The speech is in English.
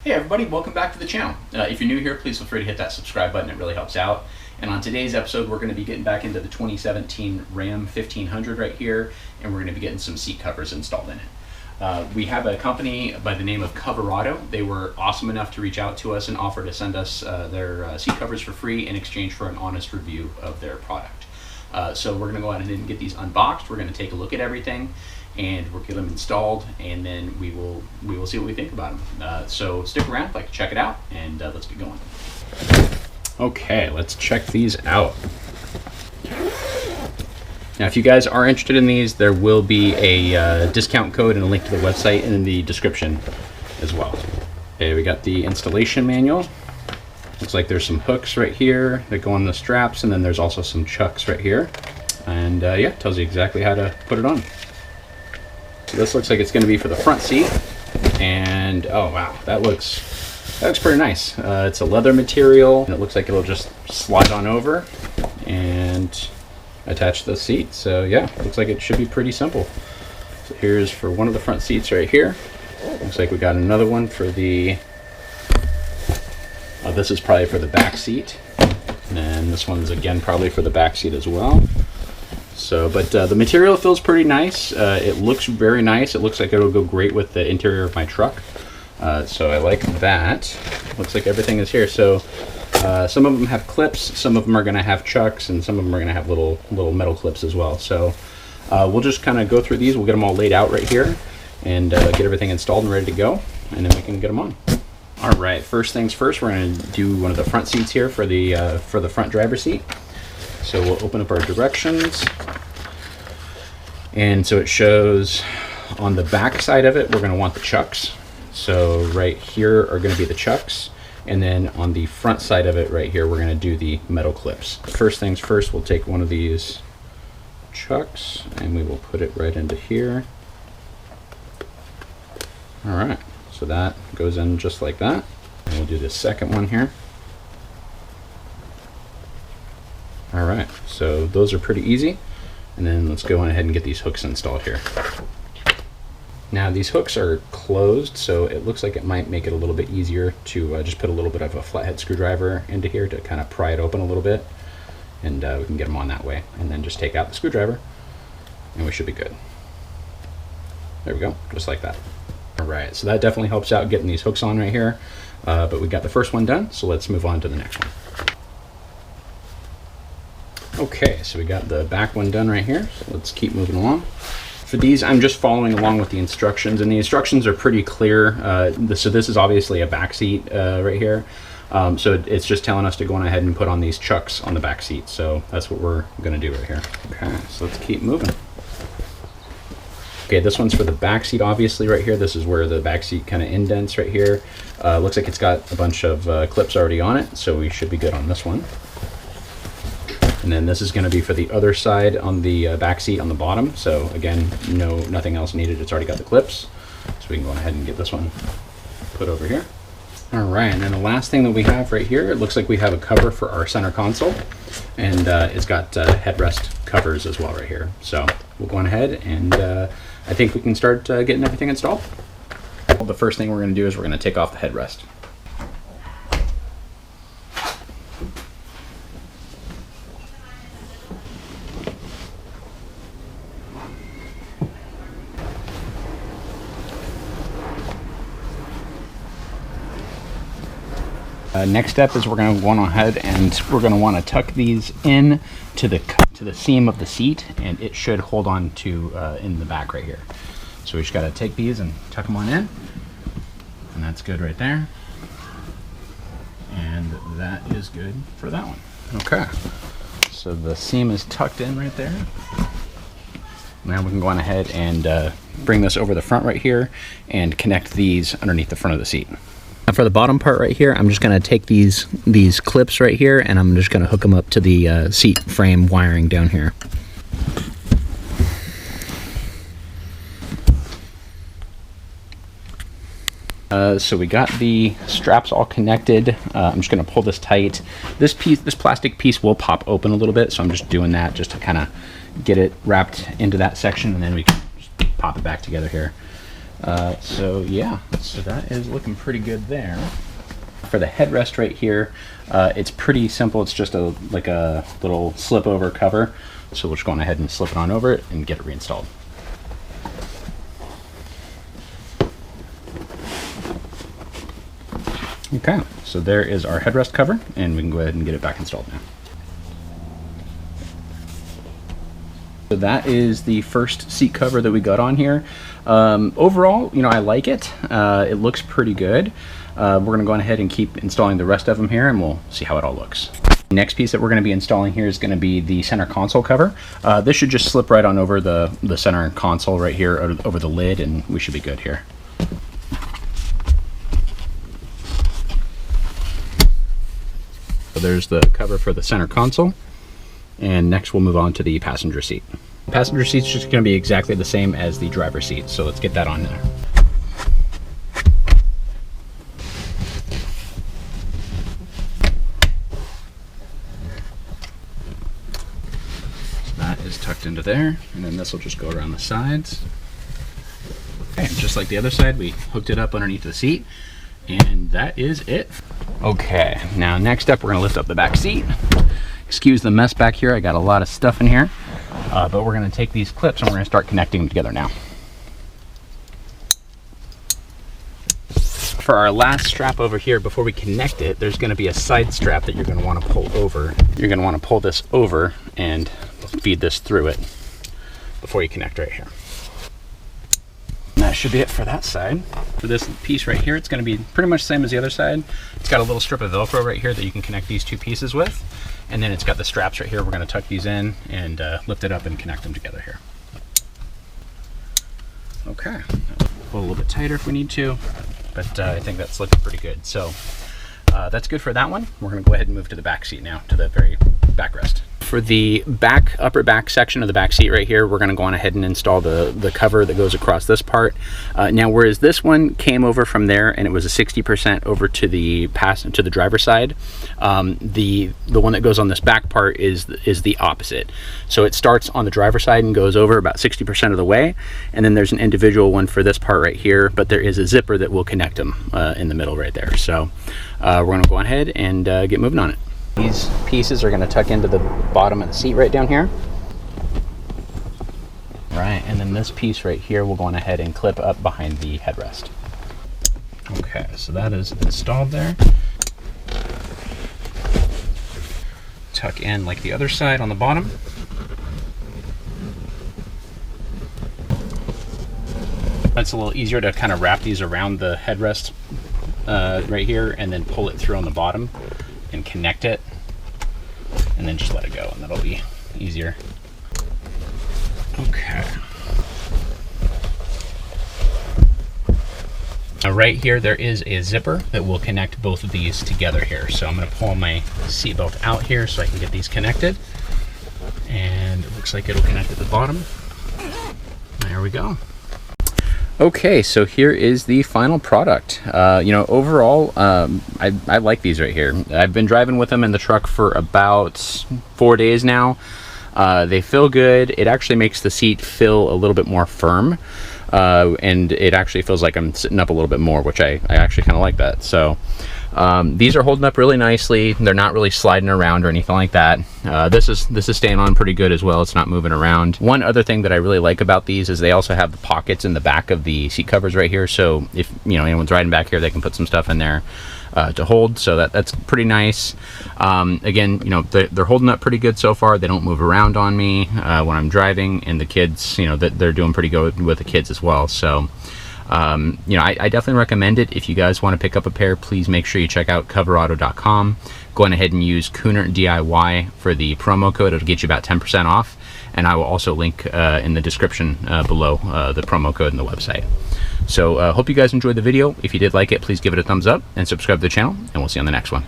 Hey everybody, welcome back to the channel. If you're new here, please feel free to hit that subscribe button, it really helps out. And on today's episode, we're going to be getting back into the 2017 Ram 1500 right here, and we're going to be getting some seat covers installed in it. We have a company by the name of Coverado. They were awesome enough to reach out to us and offer to send us their seat covers for free in exchange for an honest review of their product. So we're going to go ahead and get these unboxed. We're going to take a look at everything, and we'll get them installed, and then we will see what we think about them. So stick around, like to check it out, and let's get going. Okay, let's check these out. Now, if you guys are interested in these, there will be a discount code and a link to the website in the description as well. Okay, we got the installation manual. Looks like there's some hooks right here that go on the straps, and then there's also some chucks right here. And yeah, tells you exactly how to put it on. So this looks like it's going to be for the front seat, and oh wow, that looks pretty nice. It's a leather material, and it looks like it'll just slide on over and attach to the seat. So yeah, looks like it should be pretty simple. So here's for one of the front seats right here. Looks like we got another one for the this is probably for the back seat, and this one's again probably for the back seat as well. So, but the material feels pretty nice. It looks very nice. It looks like it'll go great with the interior of my truck. So I like that. Looks like everything is here. So some of them have clips, some of them are going to have chucks, and some of them are going to have little metal clips as well. So we'll just kind of go through these. We'll get them all laid out right here, and get everything installed and ready to go, and then we can get them on. All right, first things first, we're going to do one of the front seats here for the front driver's seat. So we'll open up our directions, and so it shows on the back side of it, we're going to want the chucks. So right here are going to be the chucks, and then on the front side of it right here, we're going to do the metal clips. First things first, we'll take one of these chucks and we will put it right into here. All right, so that goes in just like that. And we'll do the second one here. All right, so those are pretty easy. And then let's go on ahead and get these hooks installed here. Now these hooks are closed, so it looks like it might make it a little bit easier to just put a little bit of a flathead screwdriver into here to kind of pry it open a little bit. And we can get them on that way. And then just take out the screwdriver and we should be good. There we go, just like that. All right, so that definitely helps out getting these hooks on right here. But we got the first one done, so let's move on to the next one. Okay, so we got the back one done right here, so let's keep moving along. For these, I'm just following along with the instructions, and the instructions are pretty clear. So this is obviously a back seat right here. So it's just telling us to go on ahead and put on these chucks on the back seat. So that's what we're gonna do right here. Okay, so let's keep moving. Okay, this one's for the back seat, obviously right here. This is where the back seat kind of indents right here. Looks like it's got a bunch of clips already on it, so we should be good on this one. And then this is going to be for the other side on the back seat on the bottom. So again, nothing else needed. It's already got the clips. So we can go ahead and get this one put over here. All right, and then the last thing that we have right here, it looks like we have a cover for our center console, and it's got headrest covers as well right here. So we'll go on ahead, and I think we can start getting everything installed. The first thing we're going to do is we're going to take off the headrest. Next step is we're going to go on ahead and we're going to want to tuck these in to the seam of the seat, and it should hold on to in the back right here. So we just got to take these and tuck them on in, and that's good right there. And that is good for that one. Okay, so the seam is tucked in right there. Now we can go on ahead and bring this over the front right here and connect these underneath the front of the seat. Now for the bottom part right here, I'm just going to take these clips right here, and I'm just going to hook them up to the seat frame wiring down here. So we got the straps all connected. I'm just going to pull this tight. This plastic piece will pop open a little bit, so I'm just doing that just to kind of get it wrapped into that section, and then we can just pop it back together here. So yeah, so that is looking pretty good there. For the headrest right here, it's pretty simple. It's just like a little slip over cover. So we're just going ahead and slip it on over it and get it reinstalled. Okay, so there is our headrest cover, and we can go ahead and get it back installed now. So that is the first seat cover that we got on here. Overall, you know, I like it. It looks pretty good. We're going to go ahead and keep installing the rest of them here, and we'll see how it all looks. The next piece that we're going to be installing here is going to be the center console cover. This should just slip right on over the center console right here, over the lid, and we should be good here. So there's the cover for the center console, and next we'll move on to the passenger seat. The passenger seat's just going to be exactly the same as the driver's seat, so let's get that on there. So that is tucked into there, and then this will just go around the sides. Okay, and just like the other side, we hooked it up underneath the seat, and that is it. Okay, now next up we're going to lift up the back seat. Excuse the mess back here, I got a lot of stuff in here, but we're going to take these clips and we're going to start connecting them together now. For our last strap over here, before we connect it, there's going to be a side strap that you're going to want to pull over. You're going to want to pull this over and feed this through it before you connect right here. And that should be it for that side. For this piece right here, it's going to be pretty much the same as the other side. It's got a little strip of Velcro right here that you can connect these two pieces with. And then it's got the straps right here. We're going to tuck these in and lift it up and connect them together here. Okay, pull a little bit tighter if we need to, but I think that's looking pretty good. So that's good for that one. We're going to go ahead and move to the back seat now, to the very backrest. For the upper back section of the back seat right here, we're going to go on ahead and install the cover that goes across this part. Now, whereas this one came over from there and it was a 60% over to the driver's side, the one that goes on this back part is the opposite. So it starts on the driver's side and goes over about 60% of the way, and then there's an individual one for this part right here, but there is a zipper that will connect them in the middle right there. So we're going to go ahead and get moving on it. These pieces are going to tuck into the bottom of the seat right down here. Right, and then this piece right here will go on ahead and clip up behind the headrest. Okay, so that is installed there. Tuck in like the other side on the bottom. It's a little easier to kind of wrap these around the headrest right here and then pull it through on the bottom and connect it, and then just let it go, and that'll be easier. Okay. Now right here there is a zipper that will connect both of these together here. So I'm going to pull my seatbelt out here so I can get these connected, and it looks like it'll connect at the bottom. There we go. Okay, so here is the final product. You know, overall, I like these right here. I've been driving with them in the truck for about 4 days now. They feel good. It actually makes the seat feel a little bit more firm, and it actually feels like I'm sitting up a little bit more, which I actually kind of like that. So these are holding up really nicely. They're not really sliding around or anything like that. This is staying on pretty good as well. It's not moving around. One other thing that I really like about these is they also have the pockets in the back of the seat covers right here. So if anyone's riding back here, they can put some stuff in there to hold. So that's pretty nice. Again, they're holding up pretty good so far. They don't move around on me when I'm driving, and the kids, they're doing pretty good with the kids as well. So I definitely recommend it. If you guys want to pick up a pair, please make sure you check out Coverado.com. Go on ahead and use Kunert DIY for the promo code. It'll get you about 10% off, and I will also link in the description below the promo code and the website. So hope you guys enjoyed the video. If you did like it, please give it a thumbs up and subscribe to the channel, and we'll see you on the next one.